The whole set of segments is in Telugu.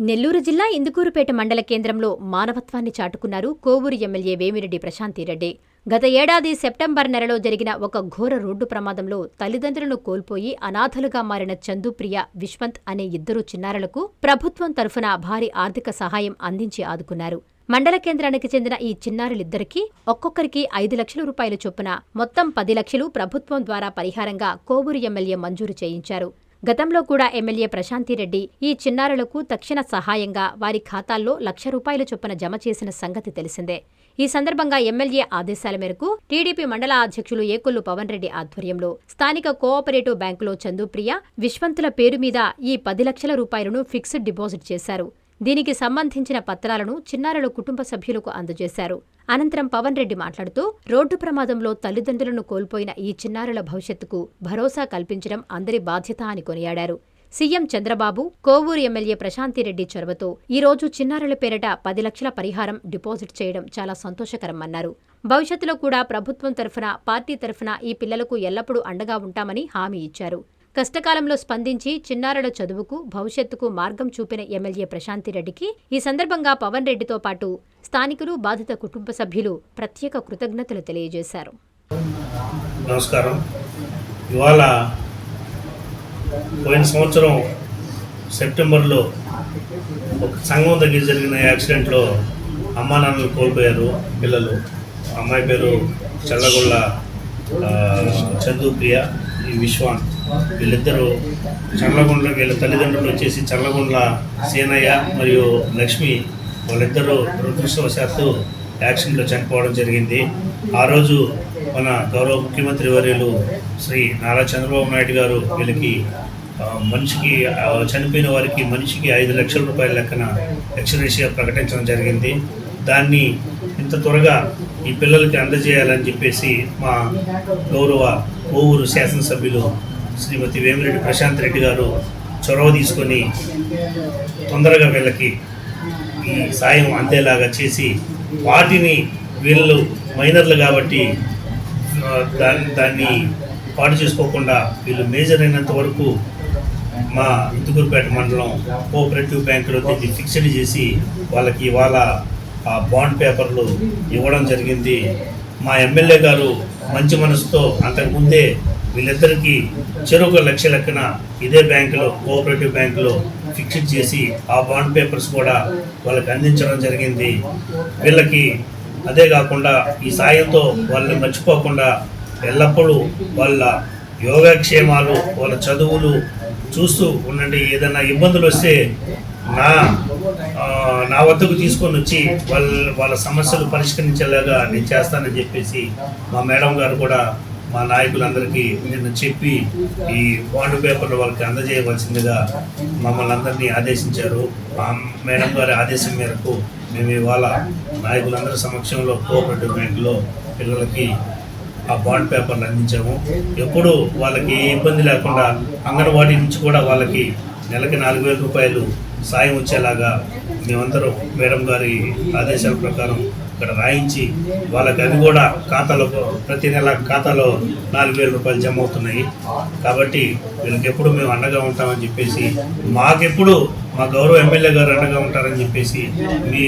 నెల్లూరు జిల్లా ఇందుకూరుపేట మండల కేంద్రంలో మానవత్వాన్ని చాటుకున్నారు కోవూరు ఎమ్మెల్యే వేమిరెడ్డి ప్రశాంతిరెడ్డి. గత ఏడాది సెప్టెంబర్ నెలలో జరిగిన ఒక ఘోర రోడ్డు ప్రమాదంలో తల్లిదండ్రులను కోల్పోయి అనాథలుగా మారిన చందుప్రియ, విశ్వంత్ అనే ఇద్దరు చిన్నారులకు ప్రభుత్వం తరఫున భారీ ఆర్థిక సహాయం అందించి ఆదుకున్నారు. మండల కేంద్రానికి చెందిన ఈ చిన్నారులిద్దరికీ ఒక్కొక్కరికి 5 లక్షల రూపాయల చొప్పున మొత్తం 10 లక్షలు ప్రభుత్వం ద్వారా పరిహారంగా కోవూరు ఎమ్మెల్యే మంజూరు చేయించారు. గతంలో కూడా ఎమ్మెల్యే ప్రశాంతిరెడ్డి ఈ చిన్నారులకు తక్షణ సహాయంగా వారి ఖాతాల్లో 1 లక్ష రూపాయల చొప్పున జమ చేసిన సంగతి తెలిసిందే. ఈ సందర్భంగా ఎమ్మెల్యే ఆదేశాల మేరకు టీడీపీ మండల అధ్యక్షులు ఏకొల్లు పవన్ రెడ్డి ఆధ్వర్యంలో స్థానిక కోఆపరేటివ్ బ్యాంకులో చందుప్రియ, విశ్వంతుల పేరు మీద ఈ 10 లక్షల రూపాయలను ఫిక్స్డ్ డిపాజిట్ చేశారు. దీనికి సంబంధించిన పత్రాలను చిన్నారుల కుటుంబ సభ్యులకు అందజేశారు. అనంతరం పవన్ రెడ్డి మాట్లాడుతూ, రోడ్డు ప్రమాదంలో తల్లిదండ్రులను కోల్పోయిన ఈ చిన్నారుల భవిష్యత్తుకు భరోసా కల్పించడం అందరి బాధ్యత అని కొనియాడారు. సీఎం చంద్రబాబు, కోవూరు ఎమ్మెల్యే ప్రశాంతిరెడ్డి చొరవతో ఈ రోజు చిన్నారుల పేరిట 10 లక్షల పరిహారం డిపాజిట్ చేయడం చాలా సంతోషకరమన్నారు. భవిష్యత్తులో కూడా ప్రభుత్వం తరఫున, పార్టీ తరఫున ఈ పిల్లలకు ఎల్లప్పుడూ అండగా ఉంటామని హామీ ఇచ్చారు. కష్టకాలంలో స్పందించి చిన్నారుల చదువుకు, భవిష్యత్తుకు మార్గం చూపిన ఎమ్మెల్యే ప్రశాంతిరెడ్డికి ఈ సందర్భంగా పవన్ రెడ్డితో పాటు స్థానికులు, బాధిత కుటుంబ సభ్యులు ప్రత్యేక కృతజ్ఞతలు తెలియజేశారు. నమస్కారం. ఇవాళ పోయిన సంవత్సరం సెప్టెంబర్లో ఒక సంఘం దగ్గర జరిగిన యాక్సిడెంట్లో అమ్మా నాన్నలు కోల్పోయారు పిల్లలు. అమ్మాయి పేరు చల్లగొండ చందుప్రియ, ఈ విశ్వాంత్. వీళ్ళిద్దరూ చల్లగొండకి వీళ్ళ తల్లిదండ్రులు వచ్చేసి చల్లగొండ సీనయ్య మరియు లక్ష్మి. వాళ్ళిద్దరూ దురదృష్టవశాత్తు యాక్సిడెంట్లో చనిపోవడం జరిగింది. ఆ రోజు మన గౌరవ ముఖ్యమంత్రి వర్యులు శ్రీ నారా చంద్రబాబు నాయుడు గారు వీళ్ళకి మనిషికి, చనిపోయిన వారికి మనిషికి 5 లక్షల రూపాయల లెక్కన ఎక్స్గ్రేషియా ప్రకటించడం జరిగింది. దాన్ని ఇంత త్వరగా ఈ పిల్లలకి అందజేయాలని చెప్పేసి మా గౌరవ కోవూరు శాసనసభ్యులు శ్రీమతి వేమిరెడ్డి ప్రశాంతిరెడ్డి గారు చొరవ తీసుకొని తొందరగా వీళ్ళకి ఈ సాయం అందేలాగా చేసి, వాటిని వీళ్ళు మైనర్లు కాబట్టి దాన్ని పాటు చేసుకోకుండా వీళ్ళు మేజర్ అయినంత వరకు మా ఇందుకూరుపేట మండలం కోఆపరేటివ్ బ్యాంకులో దీన్ని ఫిక్స్డ్ చేసి వాళ్ళకి ఇవాళ ఆ బాండ్ పేపర్లు ఇవ్వడం జరిగింది. మా ఎమ్మెల్యే గారు మంచి మనసుతో అంతకుముందే వీళ్ళిద్దరికీ చెరొక 1 లక్ష లెక్కన ఇదే బ్యాంకులో, కోఆపరేటివ్ బ్యాంకులో ఫిక్స్డ్ చేసి ఆ బాండ్ పేపర్స్ కూడా వాళ్ళకి అందించడం జరిగింది. వీళ్ళకి అదే కాకుండా ఈ సాయంతో వాళ్ళని మర్చిపోకుండా ఎల్లప్పుడూ వాళ్ళ యోగక్షేమాలు, వాళ్ళ చదువులు చూస్తూ ఉండండి. ఏదైనా ఇబ్బందులు వస్తే నా వద్దకు తీసుకొని వచ్చి వాళ్ళ సమస్యలు పరిష్కరించేలాగా నేను చేస్తానని చెప్పేసి మా మేడం గారు కూడా మా నాయకులందరికీ నిన్న చెప్పి ఈ బాండ్ పేపర్లు వాళ్ళకి అందజేయవలసిందిగా మమ్మల్ని అందరినీ ఆదేశించారు. మా మేడం గారి ఆదేశం మేరకు మేము ఇవాళ నాయకులందరి సమక్షంలో కోఆపరేటివ్ బ్యాంకులో పిల్లలకి ఆ బాండ్ పేపర్లు అందించాము. ఎప్పుడు వాళ్ళకి ఏ ఇబ్బంది లేకుండా అంగన్వాడీ నుంచి కూడా వాళ్ళకి నెలకి 4,000 రూపాయలు సాయం వచ్చేలాగా మేమందరం మేడం గారి ఆదేశాల ప్రకారం ఇక్కడ రాయించి వాళ్ళకి అది కూడా ఖాతాలో ప్రతి నెల ఖాతాలో 4,000 రూపాయలు జమ అవుతున్నాయి. కాబట్టి వీళ్ళకి ఎప్పుడు మేము అండగా ఉంటామని చెప్పేసి, మాకెప్పుడు మా గౌరవ ఎమ్మెల్యే గారు అండగా ఉంటారని చెప్పేసి మీ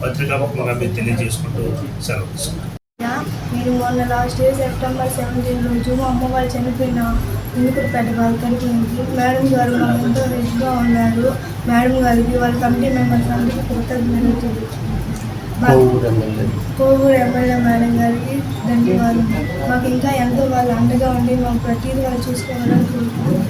పత్రికాముఖంగా మేము తెలియజేసుకుంటూ సెలవు. మీరు మొన్న లాస్ట్ ఇయర్ సెప్టెంబర్ 17 రోజు మా అమ్మ వాళ్ళు చనిపోయిన ఇందుకూరుపేట వాళ్ళకి మేడం గారు మాకు ఎంతో హెల్ప్గా ఉన్నారు. మేడం గారికి, వాళ్ళ కమిటీ మెంబర్స్ అందరికీ కృతజ్ఞతలు. కోవూరు ఎమ్మెల్యే మేడం గారికి ధన్యవాదాలు. మాకు ఇంకా ఎంతో వాళ్ళు అండగా ఉండి మాకు ప్రతిదీ వాళ్ళు చూసుకోవాలని కోరుకుంటున్నాం.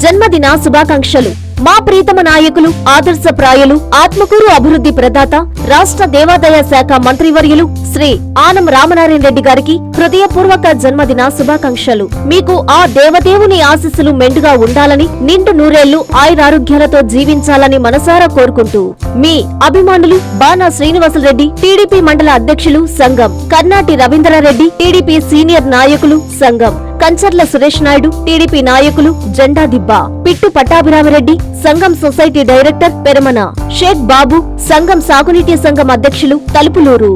జన్మదిన శుభాకాంక్షలు. మా ప్రీతమ నాయకులు, ఆదర్శప్రాయులు, ఆత్మకూరు అభివృద్ధి ప్రదాత, రాష్ట్ర దేవాదాయ శాఖ మంత్రివర్యులు శ్రీ ఆనం రామనారాయణ రెడ్డి గారికి హృదయపూర్వక జన్మదిన శుభాకాంక్షలు. మీకు ఆ దేవదేవుని ఆశీస్సులు మెండుగా ఉండాలని, నిండు నూరేళ్లు ఆయురారోగ్యాలతో జీవించాలని మనసారా కోరుకుంటూ మీ అభిమానులు బాణా శ్రీనివాసరెడ్డి, టీడీపీ మండల అధ్యక్షులు సంఘం, కర్నాటి రవీంద్రారెడ్డి, టీడీపీ సీనియర్ నాయకులు సంఘం, కంచర్ల సురేష్ నాయుడు, టీడీపీ నాయకులు జెండా దిబ్బ, పిట్టు పట్టాభిరామరెడ్డి, సంఘం సొసైటీ డైరెక్టర్ పెరమన, షేక్ బాబు, సంఘం సాగునీటి సంఘం అధ్యక్షులు తలుపులూరు.